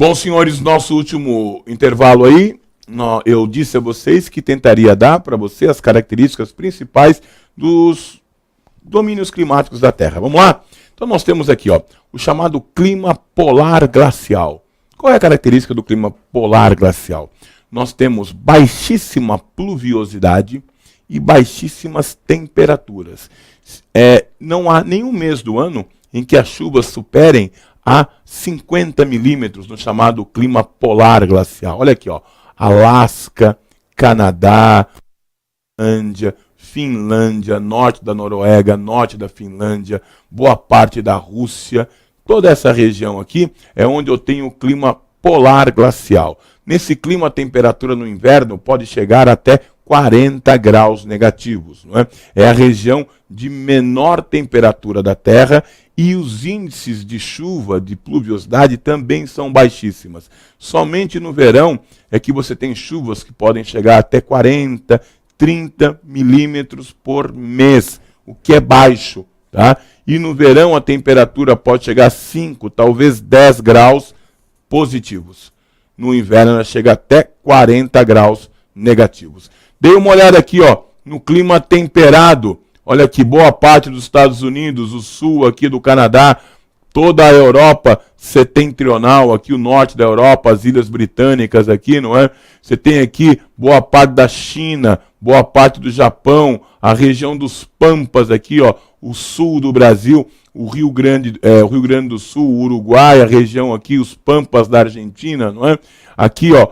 Bom, senhores, nosso último intervalo aí, eu disse a vocês que tentaria dar para você as características principais dos domínios climáticos da Terra. Vamos lá? Então nós temos aqui, ó, o chamado clima polar glacial. Qual é a característica do clima polar glacial? Nós temos baixíssima pluviosidade e baixíssimas temperaturas. Não há nenhum mês do ano em que as chuvas superem a 50 milímetros no chamado clima polar glacial. Olha aqui, ó, Alasca, Canadá, Finlândia, norte da Noruega, norte da Finlândia, boa parte da Rússia. Toda essa região aqui é onde eu tenho o clima polar glacial. Nesse clima, a temperatura no inverno pode chegar até 40 graus negativos. Não é? É a região de menor temperatura da Terra e os índices de chuva, de pluviosidade, também são baixíssimas. Somente no verão é que você tem chuvas que podem chegar até 40, 30 milímetros por mês, o que é baixo. Tá? E no verão a temperatura pode chegar a 5, talvez 10 graus positivos. No inverno ela chega até 40 graus negativos. Dei uma olhada aqui, ó, no clima temperado. Olha aqui, boa parte dos Estados Unidos, o sul aqui do Canadá, toda a Europa setentrional, aqui o norte da Europa, as Ilhas Britânicas aqui, não é? Você tem aqui boa parte da China, boa parte do Japão, a região dos Pampas aqui, ó, o sul do Brasil, o Rio Grande do Sul, o Uruguai, a região aqui, os Pampas da Argentina, não é? Aqui, ó,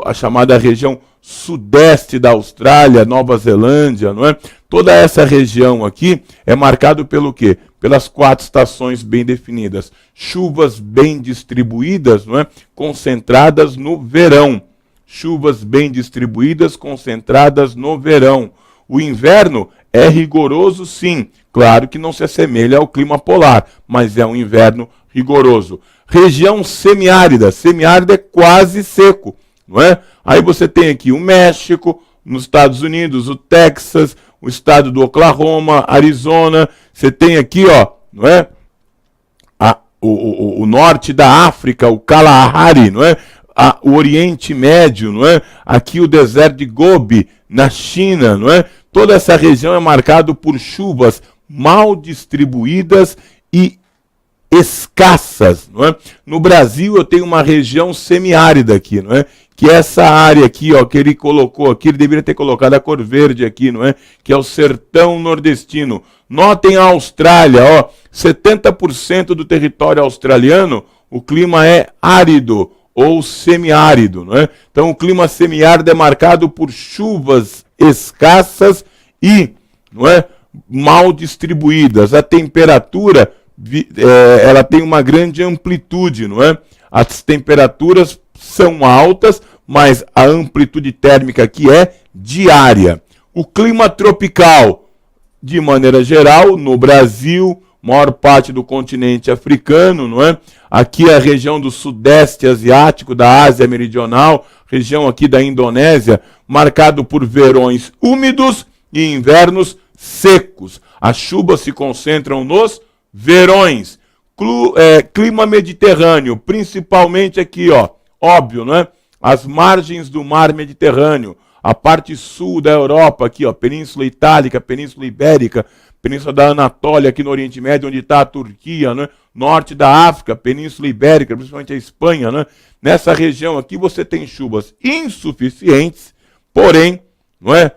a chamada região sudeste da Austrália, Nova Zelândia, não é? Toda essa região aqui é marcado pelo quê? Pelas 4 estações bem definidas. Chuvas bem distribuídas, não é? Concentradas no verão. Chuvas bem distribuídas, concentradas no verão. O inverno é rigoroso, sim. Claro que não se assemelha ao clima polar, mas é um inverno rigoroso. Região semiárida. Semiárida é quase seco, não é? Aí você tem aqui o México, nos Estados Unidos, o Texas, o estado do Oklahoma, Arizona. Você tem aqui, ó, não é? O norte da África, o Kalahari, não é? O Oriente Médio, não é? Aqui o deserto de Gobi, na China, não é? Toda essa região é marcada por chuvas mal distribuídas e escassas, não é? No Brasil eu tenho uma região semiárida aqui, não é? Que é essa área aqui, ó, que ele colocou aqui, ele deveria ter colocado a cor verde aqui, não é? Que é o sertão nordestino. Notem a Austrália, ó, 70% do território australiano, o clima é árido ou semiárido, não é? Então o clima semiárido é marcado por chuvas escassas e, não é, mal distribuídas. A temperatura ela tem uma grande amplitude, não é? As temperaturas são altas, mas a amplitude térmica aqui é diária. O clima tropical, de maneira geral, no Brasil, maior parte do continente africano, não é? Aqui a região do sudeste asiático, da Ásia Meridional, região aqui da Indonésia, marcado por verões úmidos e invernos secos. As chuvas se concentram nos verões. Clima mediterrâneo, principalmente aqui, ó, óbvio, não é? As margens do mar Mediterrâneo, a parte sul da Europa, aqui, ó, Península Itálica, Península Ibérica, Península da Anatólia, aqui no Oriente Médio, onde está a Turquia, né? Norte da África, Península Ibérica, principalmente a Espanha, né? Nessa região aqui você tem chuvas insuficientes, porém, não é?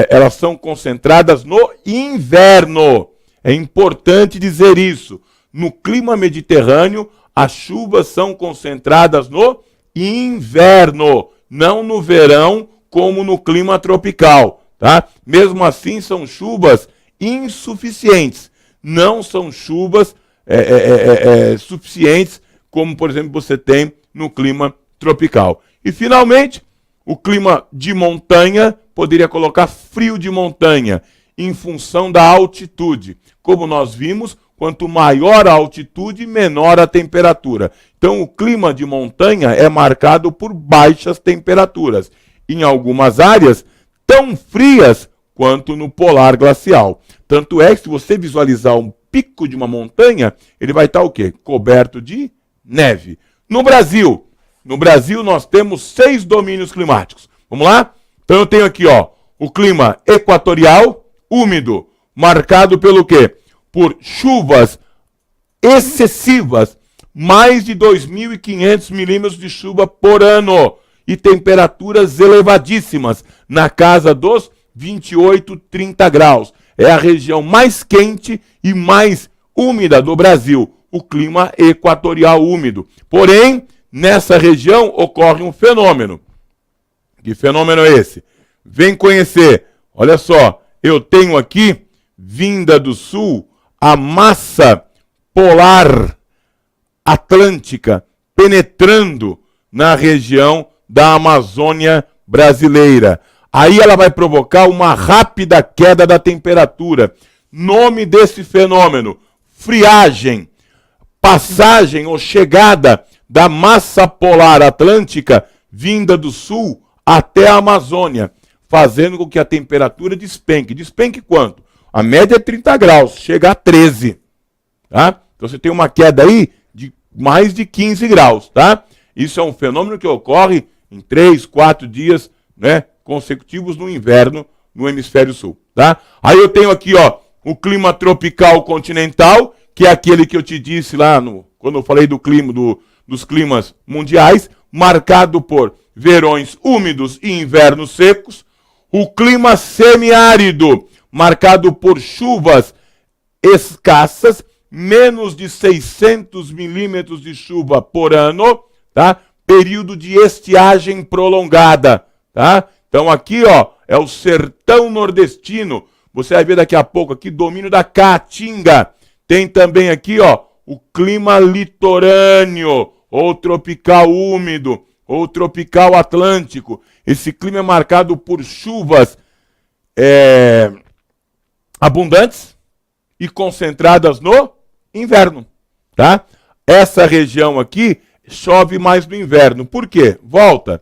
Elas são concentradas no inverno. É importante dizer isso. No clima mediterrâneo, as chuvas são concentradas no inverno, não no verão, como no clima tropical. Tá? Mesmo assim, são chuvas insuficientes. Não são chuvas suficientes, como, por exemplo, você tem no clima tropical. E, finalmente, o clima de montanha, poderia colocar frio de montanha, em função da altitude. Como nós vimos, quanto maior a altitude, menor a temperatura. Então, o clima de montanha é marcado por baixas temperaturas. Em algumas áreas, tão frias quanto no polar glacial. Tanto é que, se você visualizar um pico de uma montanha, ele vai estar o quê? Coberto de neve. No Brasil nós temos 6 domínios climáticos. Vamos lá? Então eu tenho aqui, ó, o clima equatorial, úmido, marcado pelo quê? Por chuvas excessivas, mais de 2.500 milímetros de chuva por ano e temperaturas elevadíssimas, na casa dos 28, 30 graus. É a região mais quente e mais úmida do Brasil, o clima equatorial úmido. Porém, nessa região ocorre um fenômeno. Que fenômeno é esse? Vem conhecer. Olha só, eu tenho aqui, vinda do sul, a massa polar atlântica penetrando na região da Amazônia brasileira. Aí ela vai provocar uma rápida queda da temperatura. Nome desse fenômeno: friagem. Passagem ou chegada da massa polar atlântica vinda do sul até a Amazônia, fazendo com que a temperatura despenque. Despenque quanto? A média é 30 graus, chega a 13. Tá? Então você tem uma queda aí de mais de 15 graus. Tá? Isso é um fenômeno que ocorre em 3, 4 dias, né, consecutivos no inverno no hemisfério sul. Tá? Aí eu tenho aqui, ó, o clima tropical continental, que é aquele que eu te disse lá quando eu falei do clima, dos climas mundiais, marcado por verões úmidos e invernos secos. O clima semiárido, marcado por chuvas escassas, menos de 600 milímetros de chuva por ano, tá? Período de estiagem prolongada, tá? Então aqui, ó, é o sertão nordestino. Você vai ver daqui a pouco aqui, domínio da Caatinga. Tem também aqui, ó, o clima litorâneo, ou tropical úmido, ou tropical atlântico. Esse clima é marcado por chuvas abundantes e concentradas no inverno, tá? Essa região aqui chove mais no inverno. Por quê? Volta.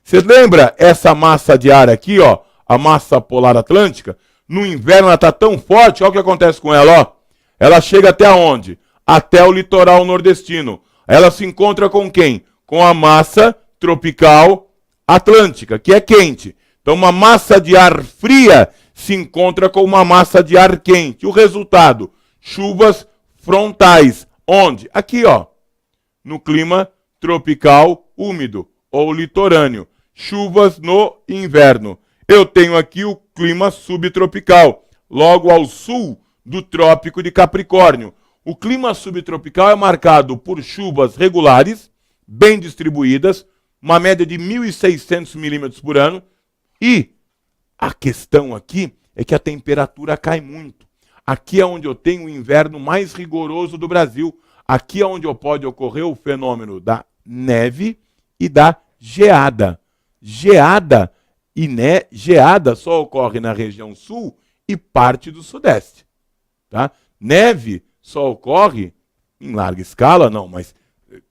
Você lembra essa massa de ar aqui, ó, a massa polar atlântica? No inverno ela está tão forte, olha o que acontece com ela, ó. Ela chega até onde? Até o litoral nordestino. Ela se encontra com quem? Com a massa tropical atlântica, que é quente. Então uma massa de ar fria se encontra com uma massa de ar quente. O resultado? Chuvas frontais. Onde? Aqui, ó. No clima tropical úmido ou litorâneo. Chuvas no inverno. Eu tenho aqui o clima subtropical, logo ao sul do Trópico de Capricórnio. O clima subtropical é marcado por chuvas regulares, bem distribuídas, uma média de 1.600 milímetros por ano. E a questão aqui é que a temperatura cai muito. Aqui é onde eu tenho o inverno mais rigoroso do Brasil. Aqui é onde pode ocorrer o fenômeno da neve e da geada. Geada só ocorre na região sul e parte do sudeste. Tá? Neve só ocorre, em larga escala não, mas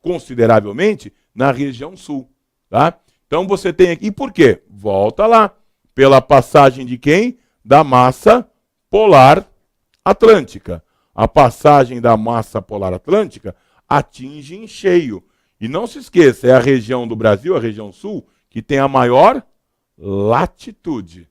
consideravelmente, na região sul. Tá? Então você tem aqui, e por quê? Volta lá, pela passagem de quem? Da massa polar atlântica. A passagem da massa polar atlântica atinge em cheio. E não se esqueça, é a região do Brasil, a região sul, que tem a maior latitude.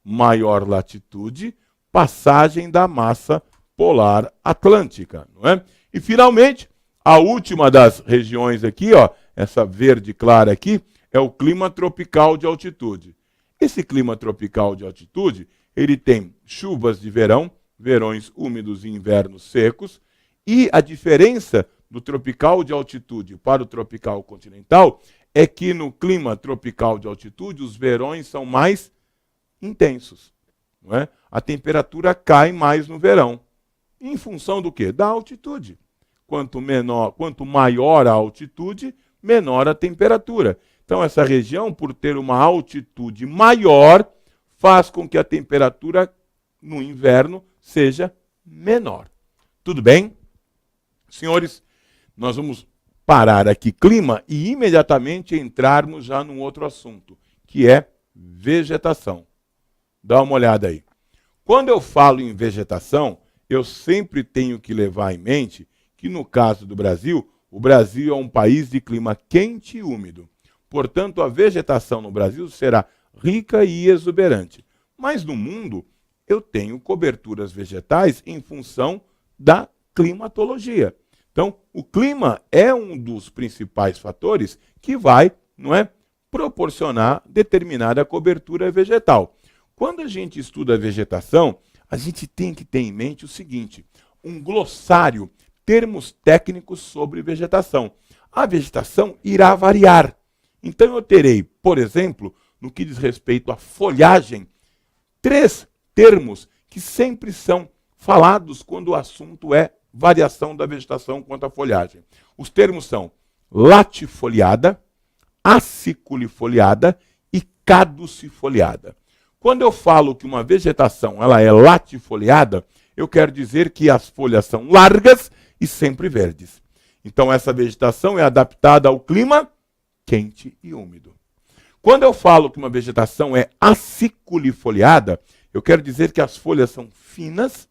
Maior latitude, passagem da massa polar atlântica, não é? E finalmente, a última das regiões aqui, ó, essa verde clara aqui, é o clima tropical de altitude. Esse clima tropical de altitude, ele tem chuvas de verão, verões úmidos e invernos secos, e a diferença do tropical de altitude para o tropical continental é que no clima tropical de altitude os verões são mais intensos, não é? A temperatura cai mais no verão. Em função do quê? Da altitude. Quanto maior a altitude, menor a temperatura. Então essa região, por ter uma altitude maior, faz com que a temperatura no inverno seja menor. Tudo bem? Senhores, nós vamos parar aqui clima e imediatamente entrarmos já num outro assunto, que é vegetação. Dá uma olhada aí. Quando eu falo em vegetação, eu sempre tenho que levar em mente que, no caso do Brasil, O Brasil é um país de clima quente e úmido. Portanto, a vegetação no Brasil será rica e exuberante. Mas no mundo, eu tenho coberturas vegetais em função da climatologia. Então, o clima é um dos principais fatores que vai, não é, proporcionar determinada cobertura vegetal. Quando a gente estuda a vegetação, a gente tem que ter em mente o seguinte: um glossário, termos técnicos sobre vegetação. A vegetação irá variar. Então eu terei, por exemplo, no que diz respeito à folhagem, 3 termos que sempre são falados quando o assunto é variação da vegetação quanto à folhagem. Os termos são latifoliada, aciculifoliada e caducifoliada. Quando eu falo que uma vegetação ela é latifoliada, eu quero dizer que as folhas são largas e sempre verdes. Então essa vegetação é adaptada ao clima quente e úmido. Quando eu falo que uma vegetação é aciculifoliada, eu quero dizer que as folhas são finas,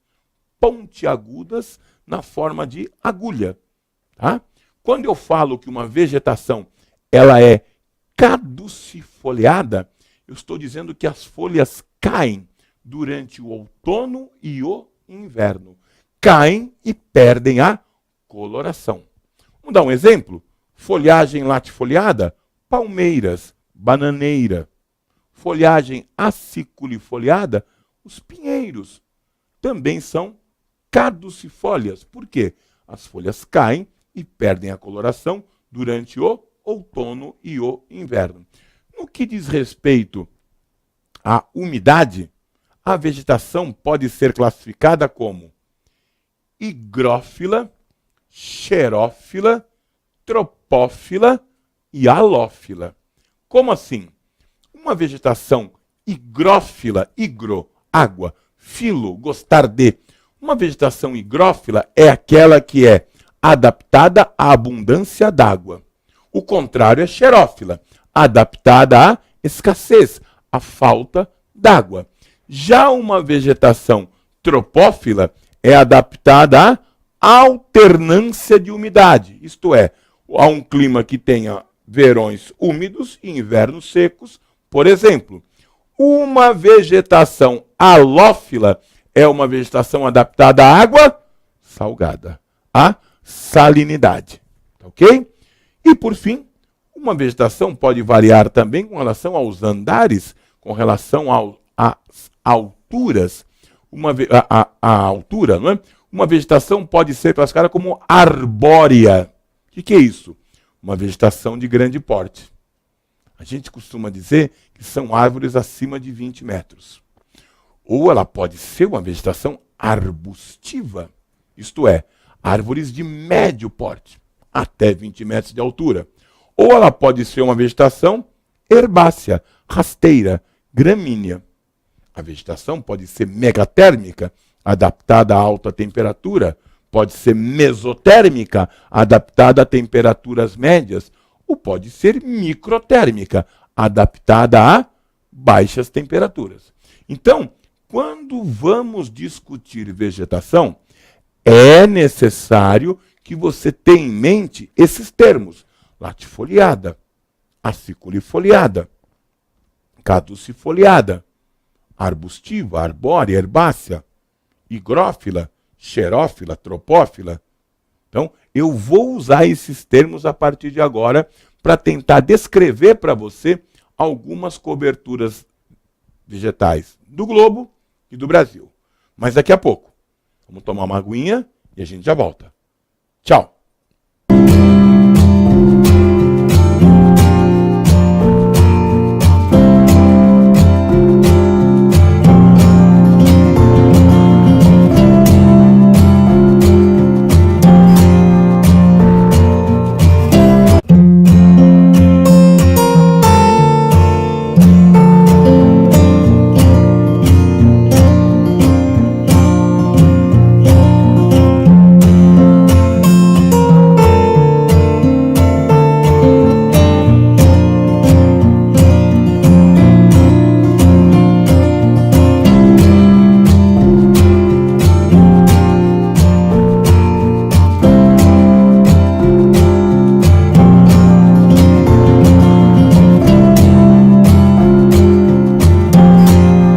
pontiagudas, na forma de agulha. Tá? Quando eu falo que uma vegetação ela é caducifoliada, eu estou dizendo que as folhas caem durante o outono e o inverno. Caem e perdem a coloração. Vamos dar um exemplo? Folhagem latifoliada, palmeiras, bananeira. Folhagem aciculifoliada, os pinheiros. Também são caducifólias. Por quê? As folhas caem e perdem a coloração durante o outono e o inverno. No que diz respeito à umidade, a vegetação pode ser classificada como higrófila, xerófila, tropófila e halófila. Como assim? Uma vegetação higrófila, higro, água, filo, gostar de. Uma vegetação higrófila é aquela que é adaptada à abundância d'água. O contrário é xerófila, adaptada à escassez, à falta d'água. Já uma vegetação tropófila é adaptada à alternância de umidade, isto é, a um clima que tenha verões úmidos e invernos secos. Por exemplo, uma vegetação halófila é uma vegetação adaptada à água salgada, à salinidade. Ok? E, por fim, uma vegetação pode variar também com relação aos andares, com relação às alturas. A altura, não é? Uma vegetação pode ser classificada como arbórea. O que é isso? Uma vegetação de grande porte. A gente costuma dizer que são árvores acima de 20 metros. Ou ela pode ser uma vegetação arbustiva, isto é, árvores de médio porte, até 20 metros de altura. Ou ela pode ser uma vegetação herbácea, rasteira, gramínea. A vegetação pode ser megatérmica, adaptada a alta temperatura, pode ser mesotérmica, adaptada a temperaturas médias, ou pode ser microtérmica, adaptada a baixas temperaturas. Então, quando vamos discutir vegetação, é necessário que você tenha em mente esses termos: latifoliada, aciculifoliada, caducifoliada, arbustiva, arbórea, herbácea, higrófila, xerófila, tropófila. Então, eu vou usar esses termos a partir de agora para tentar descrever para você algumas coberturas vegetais do globo e do Brasil. Mas daqui a pouco, vamos tomar uma aguinha e a gente já volta. Tchau!